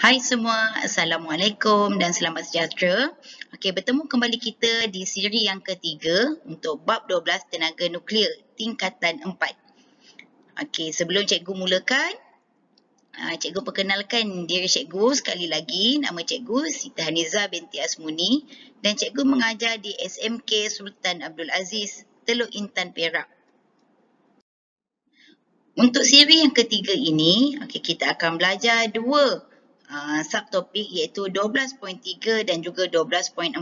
Hai semua, Assalamualaikum dan selamat sejahtera. Okey, bertemu kembali kita di siri yang ketiga untuk bab 12 tenaga nuklear tingkatan 4. Okey, sebelum cikgu mulakan, cikgu perkenalkan diri cikgu sekali lagi. Nama cikgu Siti Haniza binti Asmuni dan cikgu mengajar di SMK Sultan Abdul Aziz, Teluk Intan, Perak. Untuk siri yang ketiga ini, kita akan belajar dua subtopik iaitu 12.3 dan juga 12.4.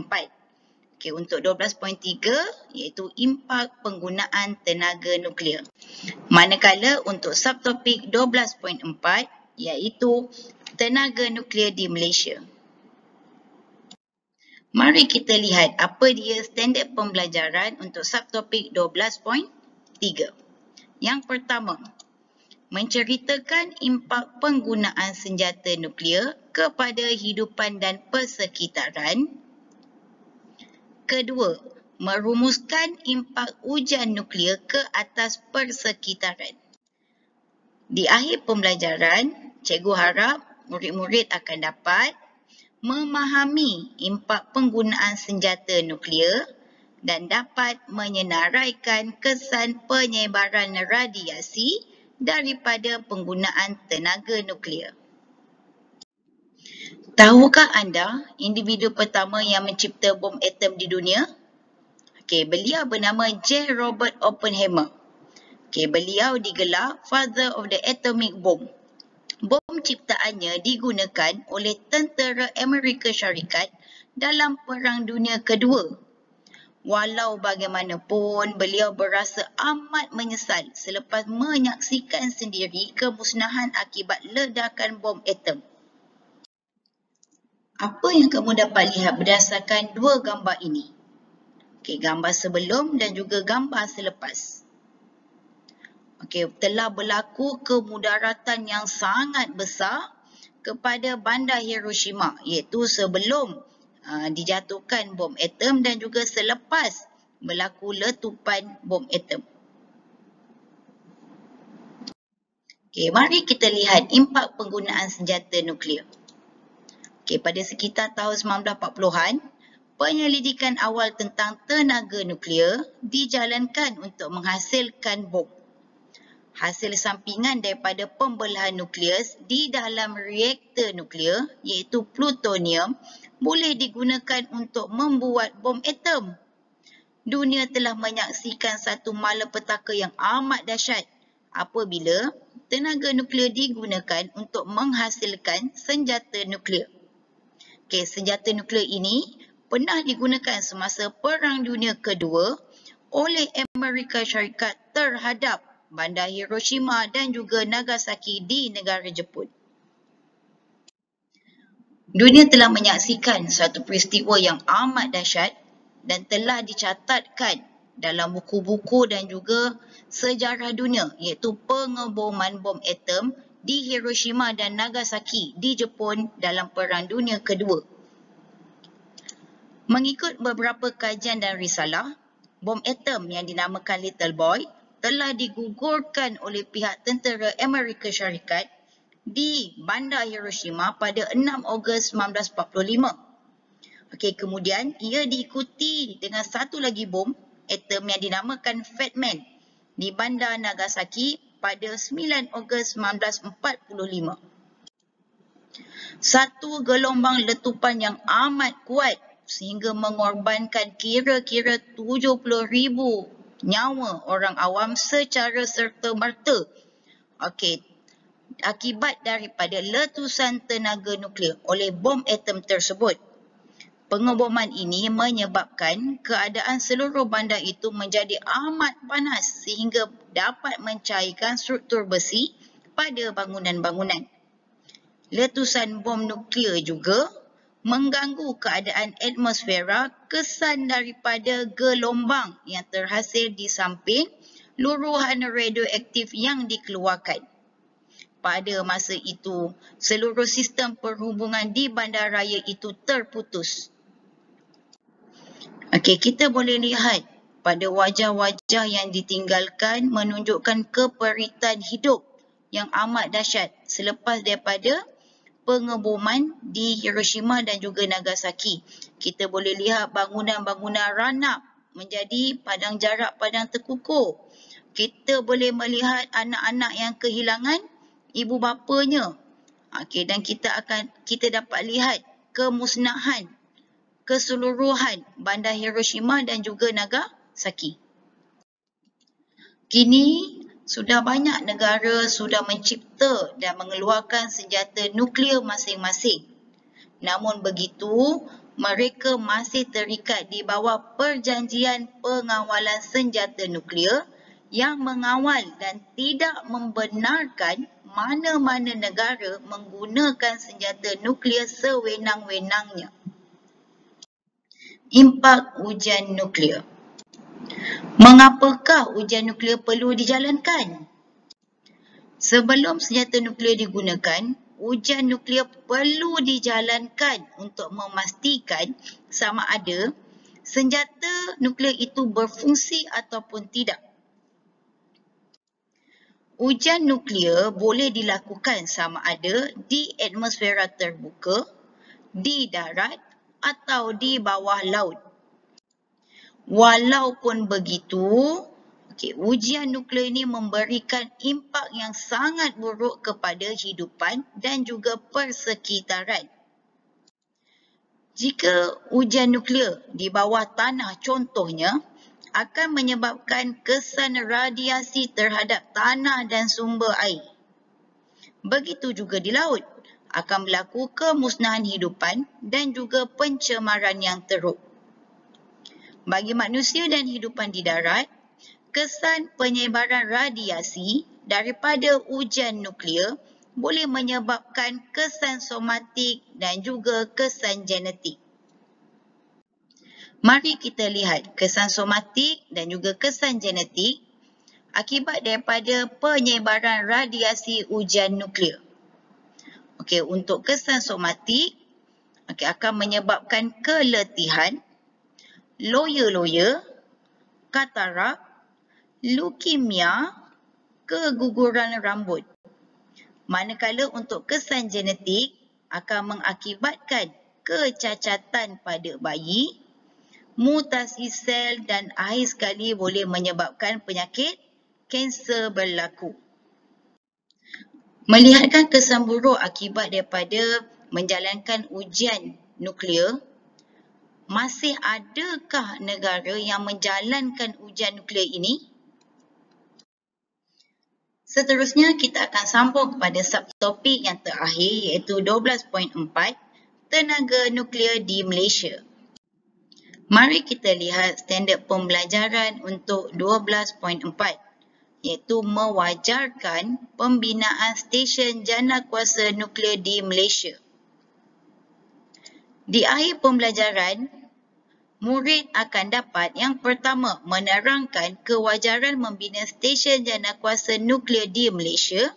Untuk 12.3 iaitu impak penggunaan tenaga nuklear. Manakala untuk subtopik 12.4 iaitu tenaga nuklear di Malaysia. Mari kita lihat apa dia standard pembelajaran untuk subtopik 12.3. Yang pertama, menceritakan impak penggunaan senjata nuklear kepada hidupan dan persekitaran. Kedua, merumuskan impak ujian nuklear ke atas persekitaran. Di akhir pembelajaran, cikgu harap murid-murid akan dapat memahami impak penggunaan senjata nuklear dan dapat menyenaraikan kesan penyebaran radiasi daripada penggunaan tenaga nuklear. Tahukah anda individu pertama yang mencipta bom atom di dunia? Beliau bernama J. Robert Oppenheimer. Beliau digelar Father of the Atomic Bomb. Bom ciptaannya digunakan oleh tentera Amerika Syarikat dalam Perang Dunia Kedua. Walau bagaimanapun, beliau berasa amat menyesal selepas menyaksikan sendiri kemusnahan akibat ledakan bom atom. Apa yang kamu dapat lihat berdasarkan dua gambar ini? Gambar sebelum dan juga gambar selepas. Telah berlaku kemudaratan yang sangat besar kepada bandar Hiroshima, iaitu sebelum dijatuhkan bom atom dan juga selepas berlaku letupan bom atom. Mari kita lihat impak penggunaan senjata nuklear. Pada sekitar tahun 1940-an, penyelidikan awal tentang tenaga nuklear dijalankan untuk menghasilkan bom. Hasil sampingan daripada pembelahan nukleus di dalam reaktor nuklear iaitu plutonium boleh digunakan untuk membuat bom atom. Dunia telah menyaksikan satu malapetaka yang amat dahsyat apabila tenaga nuklear digunakan untuk menghasilkan senjata nuklear. Senjata nuklear ini pernah digunakan semasa Perang Dunia Kedua oleh Amerika Syarikat terhadap bandar Hiroshima dan juga Nagasaki di negara Jepun. Dunia telah menyaksikan suatu peristiwa yang amat dahsyat dan telah dicatatkan dalam buku-buku dan juga sejarah dunia iaitu pengeboman bom atom di Hiroshima dan Nagasaki di Jepun dalam Perang Dunia Kedua. Mengikut beberapa kajian dan risalah, bom atom yang dinamakan Little Boy telah digugurkan oleh pihak tentera Amerika Syarikat di bandar Hiroshima pada 6 Ogos 1945. Kemudian ia diikuti dengan satu lagi bom atom yang dinamakan Fat Man di bandar Nagasaki pada 9 Ogos 1945. Satu gelombang letupan yang amat kuat sehingga mengorbankan kira-kira 70,000 nyawa orang awam secara serta-merta. Akibat daripada letusan tenaga nuklear oleh bom atom tersebut. Pengeboman ini menyebabkan keadaan seluruh bandar itu menjadi amat panas sehingga dapat mencairkan struktur besi pada bangunan-bangunan. Letusan bom nuklear juga mengganggu keadaan atmosfera kesan daripada gelombang yang terhasil di samping luruhan radioaktif yang dikeluarkan. Pada masa itu, seluruh sistem perhubungan di bandaraya itu terputus. Kita boleh lihat pada wajah-wajah yang ditinggalkan menunjukkan keperitan hidup yang amat dahsyat selepas daripada pengeboman di Hiroshima dan juga Nagasaki. Kita boleh lihat bangunan-bangunan ranap menjadi padang jarak, padang terkukur. Kita boleh melihat anak-anak yang kehilangan ibu bapanya. Okey, dan kita dapat lihat kemusnahan keseluruhan bandar Hiroshima dan juga Nagasaki. Kini sudah banyak negara sudah mencipta dan mengeluarkan senjata nuklear masing-masing. Namun begitu, mereka masih terikat di bawah Perjanjian Pengawalan Senjata Nuklear yang mengawal dan tidak membenarkan mana-mana negara menggunakan senjata nuklear sewenang-wenangnya. Impak ujian nuklear. Mengapakah ujian nuklear perlu dijalankan? Sebelum senjata nuklear digunakan, ujian nuklear perlu dijalankan untuk memastikan sama ada senjata nuklear itu berfungsi ataupun tidak. Ujian nuklear boleh dilakukan sama ada di atmosfera terbuka, di darat atau di bawah laut. Walaupun begitu, ujian nuklear ini memberikan impak yang sangat buruk kepada hidupan dan juga persekitaran. Jika ujian nuklear di bawah tanah contohnya, akan menyebabkan kesan radiasi terhadap tanah dan sumber air. Begitu juga di laut, akan berlaku kemusnahan hidupan dan juga pencemaran yang teruk. Bagi manusia dan hidupan di darat, kesan penyebaran radiasi daripada ujian nuklear boleh menyebabkan kesan somatik dan juga kesan genetik. Mari kita lihat kesan somatik dan juga kesan genetik akibat daripada penyebaran radiasi ujian nuklear. Untuk kesan somatik, akan menyebabkan keletihan, loya-loya, katarak, leukemia, keguguran rambut. Manakala untuk kesan genetik akan mengakibatkan kecacatan pada bayi, mutasi sel dan akhir sekali boleh menyebabkan penyakit kanser berlaku. Melihatkan kesan buruk akibat daripada menjalankan ujian nuklear, masih adakah negara yang menjalankan ujian nuklear ini? Seterusnya, kita akan sambung kepada subtopik yang terakhir iaitu 12.4, tenaga nuklear di Malaysia. Mari kita lihat standard pembelajaran untuk 12.4 iaitu mewajarkan pembinaan stesen janakuasa nuklear di Malaysia. Di akhir pembelajaran, murid akan dapat yang pertama menerangkan kewajaran membina stesen janakuasa nuklear di Malaysia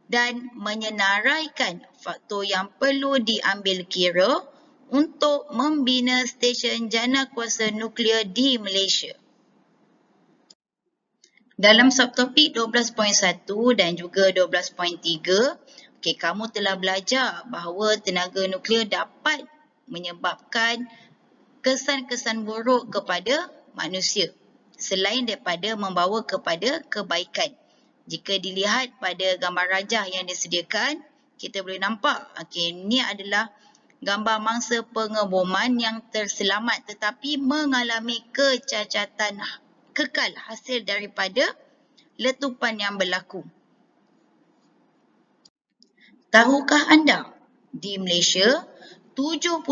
dan menyenaraikan faktor yang perlu diambil kira untuk membina stesen janakuasa nuklear di Malaysia. Dalam subtopik 12.1 dan juga 12.3, kamu telah belajar bahawa tenaga nuklear dapat menyebabkan kesan-kesan buruk kepada manusia selain daripada membawa kepada kebaikan. Jika dilihat pada gambar rajah yang disediakan, kita boleh nampak ini adalah gambar mangsa pengeboman yang terselamat tetapi mengalami kecacatan kekal hasil daripada letupan yang berlaku. Tahukah anda, di Malaysia, 70%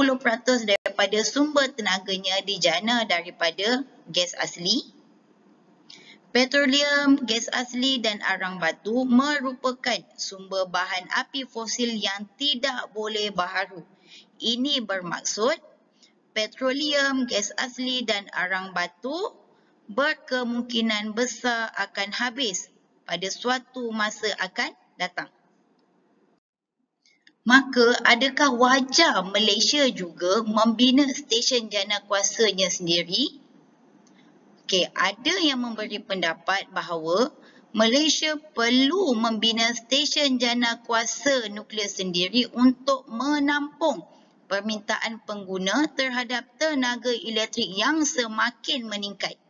daripada sumber tenaganya dijana daripada gas asli. Petroleum, gas asli dan arang batu merupakan sumber bahan api fosil yang tidak boleh baharu. Ini bermaksud petroleum, gas asli dan arang batu berkemungkinan besar akan habis pada suatu masa akan datang. Maka adakah wajar Malaysia juga membina stesen janakuasanya sendiri? Ada yang memberi pendapat bahawa Malaysia perlu membina stesen jana kuasa nuklear sendiri untuk menampung permintaan pengguna terhadap tenaga elektrik yang semakin meningkat.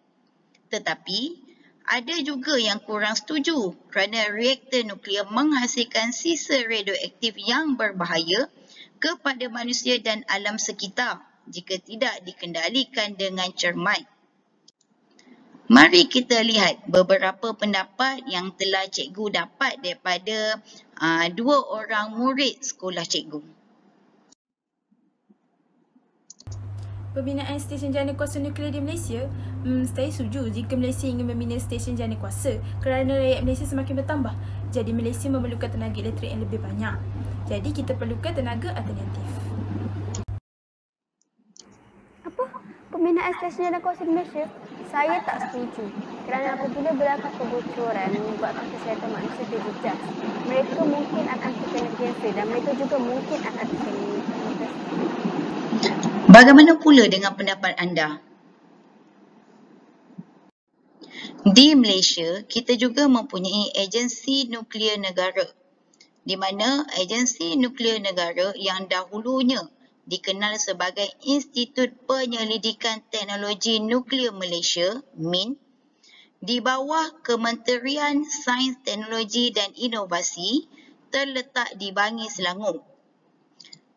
Tetapi, ada juga yang kurang setuju kerana reaktor nuklear menghasilkan sisa radioaktif yang berbahaya kepada manusia dan alam sekitar jika tidak dikendalikan dengan cermat. Mari kita lihat beberapa pendapat yang telah cikgu dapat daripada 2 orang murid sekolah cikgu. Pembinaan stesen jana kuasa nuklear di Malaysia, saya setuju jika Malaysia ingin membina stesen jana kuasa kerana rakyat Malaysia semakin bertambah. Jadi Malaysia memerlukan tenaga elektrik yang lebih banyak. Jadi kita perlukan tenaga alternatif. Apa? Pembinaan stesen jana kuasa di Malaysia? Saya tak setuju. Kerana apabila berlaku kebocoran menyebabkan kesihatan manusia terjejas, mereka mungkin akan terkena kanser dan mereka juga mungkin akan terkena mutasi. Bagaimana pula dengan pendapat anda? Di Malaysia, kita juga mempunyai agensi nuklear negara, di mana agensi nuklear negara yang dahulunya dikenal sebagai Institut Penyelidikan Teknologi Nuklear Malaysia, MIN, di bawah Kementerian Sains, Teknologi dan Inovasi terletak di Bangi, Selangor.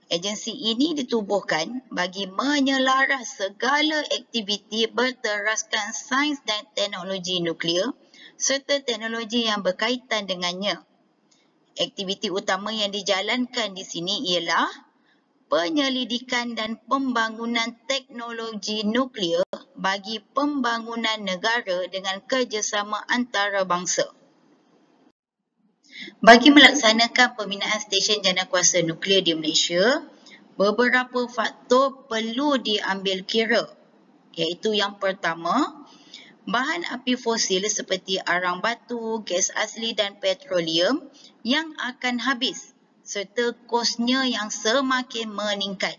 Agensi ini ditubuhkan bagi menyelaras segala aktiviti berteraskan sains dan teknologi nuklear serta teknologi yang berkaitan dengannya. Aktiviti utama yang dijalankan di sini ialah penyelidikan dan pembangunan teknologi nuklear bagi pembangunan negara dengan kerjasama antarabangsa. Bagi melaksanakan pembinaan stesen jana kuasa nuklear di Malaysia, beberapa faktor perlu diambil kira, iaitu yang pertama, bahan api fosil seperti arang batu, gas asli dan petroleum yang akan habis serta kosnya yang semakin meningkat.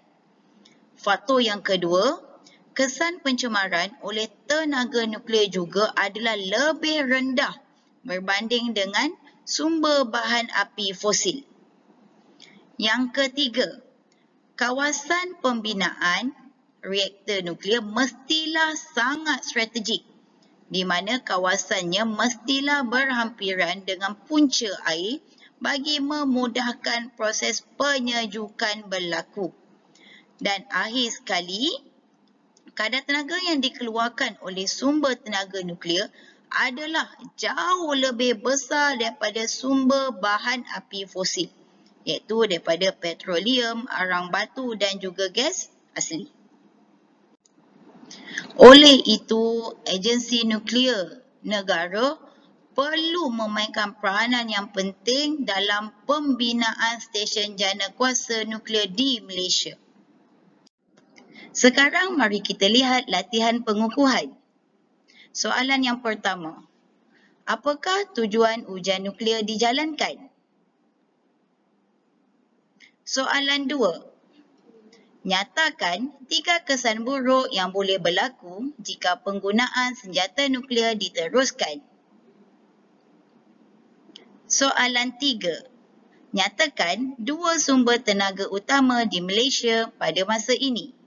Faktor yang kedua, kesan pencemaran oleh tenaga nuklear juga adalah lebih rendah berbanding dengan sumber bahan api fosil. Yang ketiga, kawasan pembinaan reaktor nuklear mestilah sangat strategik, di mana kawasannya mestilah berhampiran dengan punca air bagi memudahkan proses penyejukan berlaku. Dan akhir sekali, kadar tenaga yang dikeluarkan oleh sumber tenaga nuklear adalah jauh lebih besar daripada sumber bahan api fosil, iaitu daripada petroleum, arang batu dan juga gas asli. Oleh itu, agensi nuklear negara perlu memainkan peranan yang penting dalam pembinaan stesen jana kuasa nuklear di Malaysia. Sekarang mari kita lihat latihan pengukuhan. Soalan yang pertama, apakah tujuan ujian nuklear dijalankan? Soalan 2, nyatakan 3 kesan buruk yang boleh berlaku jika penggunaan senjata nuklear diteruskan. Soalan 3, nyatakan 2 sumber tenaga utama di Malaysia pada masa ini.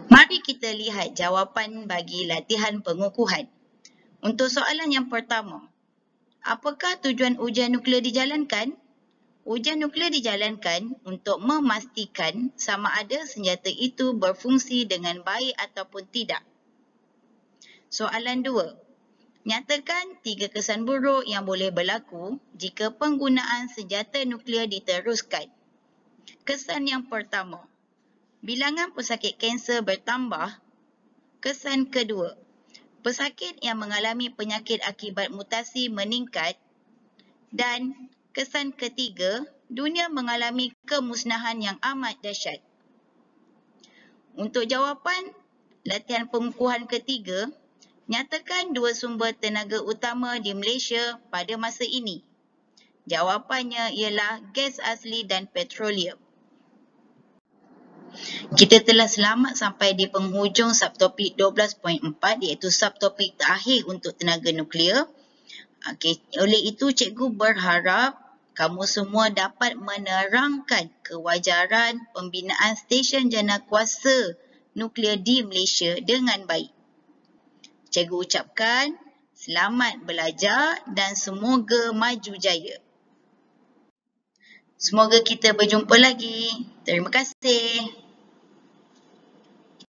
Mari kita lihat jawapan bagi latihan pengukuhan. Untuk soalan yang pertama, apakah tujuan ujian nuklear dijalankan? Ujian nuklear dijalankan untuk memastikan sama ada senjata itu berfungsi dengan baik ataupun tidak. Soalan 2, nyatakan 3 kesan buruk yang boleh berlaku jika penggunaan senjata nuklear diteruskan. Kesan yang pertama, bilangan pesakit kanser bertambah. Kesan kedua, pesakit yang mengalami penyakit akibat mutasi meningkat. Dan kesan ketiga, dunia mengalami kemusnahan yang amat dahsyat. Untuk jawapan latihan pengukuhan ketiga, nyatakan 2 sumber tenaga utama di Malaysia pada masa ini. Jawapannya ialah gas asli dan petroleum. Kita telah selamat sampai di penghujung subtopik 12.4 iaitu subtopik terakhir untuk tenaga nuklear. Oleh itu, cikgu berharap kamu semua dapat menerangkan kewajaran pembinaan stesen janakuasa nuklear di Malaysia dengan baik. Cikgu ucapkan selamat belajar dan semoga maju jaya. Semoga kita berjumpa lagi. Terima kasih.